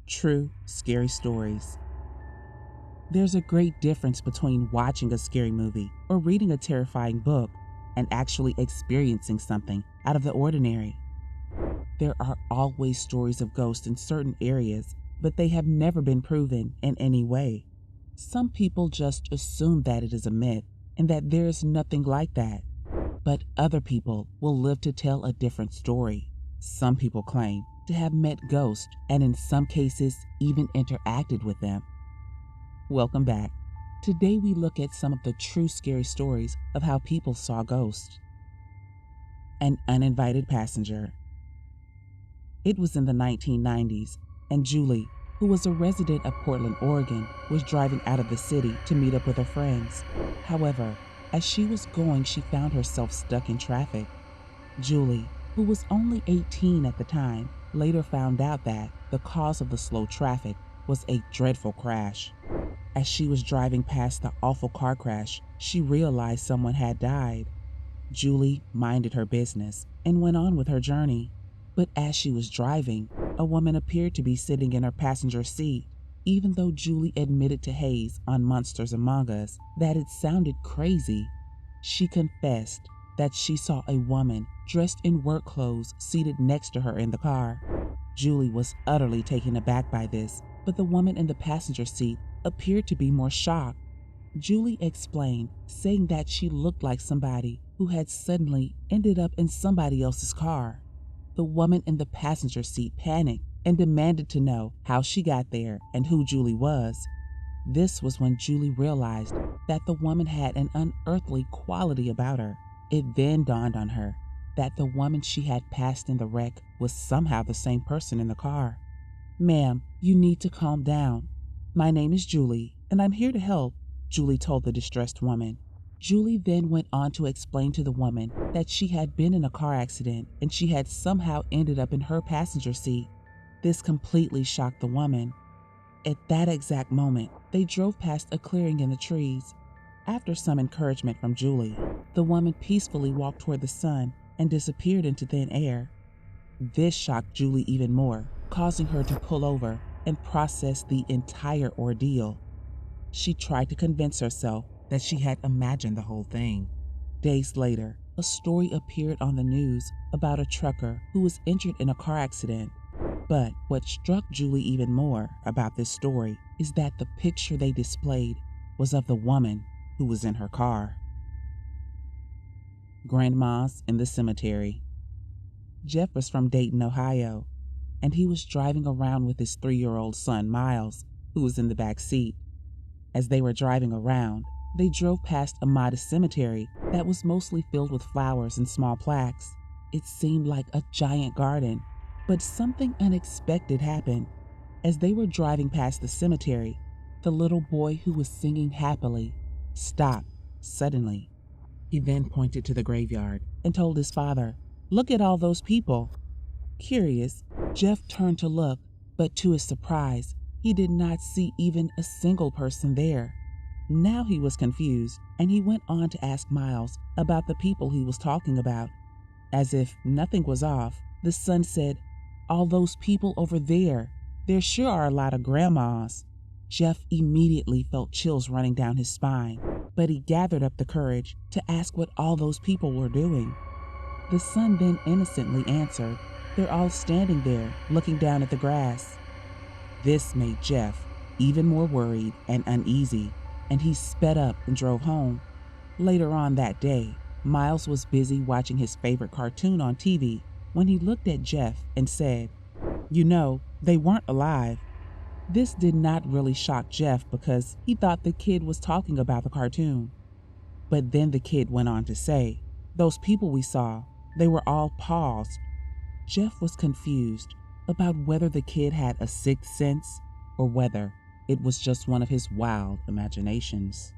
True scary stories. There's a great difference between watching a scary movie or reading a terrifying book and actually experiencing something out of the ordinary. There are always stories of ghosts in certain areas, but they have never been proven in any way. Some people just assume that it is a myth and that there is nothing like that. But other people will live to tell a different story. Some people claim to have met ghosts and in some cases even interacted with them. Welcome back. Today we look at some of the true scary stories of how people saw ghosts. An uninvited passenger. It was in the 1990s, and Julie, who was a resident of Portland, Oregon, was driving out of the city to meet up with her friends. However, as she was going, she found herself stuck in traffic. Julie, who was only 18 at the time, later found out that the cause of the slow traffic was a dreadful crash. As she was driving past the awful car crash, she realized someone had died. Julie minded her business and went on with her journey. But as she was driving, a woman appeared to be sitting in her passenger seat. Even though Julie admitted to Hayes on Monsters Among Us that it sounded crazy, she confessed that she saw a woman dressed in work clothes seated next to her in the car. Julie was utterly taken aback by this, but the woman in the passenger seat appeared to be more shocked. Julie explained, saying that she looked like somebody who had suddenly ended up in somebody else's car. The woman in the passenger seat panicked and demanded to know how she got there and who Julie was. This was when Julie realized that the woman had an unearthly quality about her. It then dawned on her that the woman she had passed in the wreck was somehow the same person in the car. "Ma'am, you need to calm down. My name is Julie, and I'm here to help," Julie told the distressed woman. Julie then went on to explain to the woman that she had been in a car accident and she had somehow ended up in her passenger seat. This completely shocked the woman. At that exact moment, they drove past a clearing in the trees. After some encouragement from Julie, the woman peacefully walked toward the sun and disappeared into thin air. This shocked Julie even more, causing her to pull over and process the entire ordeal. She tried to convince herself that she had imagined the whole thing. Days later, a story appeared on the news about a trucker who was injured in a car accident. But what struck Julie even more about this story is that the picture they displayed was of the woman who was in her car. Grandmas in the cemetery. Jeff was from Dayton, Ohio, and he was driving around with his 3-year-old son, Miles, who was in the back seat. As they were driving around, they drove past a modest cemetery that was mostly filled with flowers and small plaques. It seemed like a giant garden, but something unexpected happened. As they were driving past the cemetery, the little boy who was singing happily stopped suddenly. He then pointed to the graveyard and told his father, "Look at all those people." Curious, Jeff turned to look, but to his surprise, he did not see even a single person there. Now he was confused, and he went on to ask Miles about the people he was talking about. As if nothing was off, the son said, "All those people over there, there sure are a lot of grandmas." Jeff immediately felt chills running down his spine, but he gathered up the courage to ask what all those people were doing. The son then innocently answered, "They're all standing there, looking down at the grass." This made Jeff even more worried and uneasy, and he sped up and drove home. Later on that day, Miles was busy watching his favorite cartoon on TV when he looked at Jeff and said, "You know, they weren't alive." This did not really shock Jeff because he thought the kid was talking about the cartoon. But then the kid went on to say, "Those people we saw, they were all paused." Jeff was confused about whether the kid had a sixth sense or whether it was just one of his wild imaginations.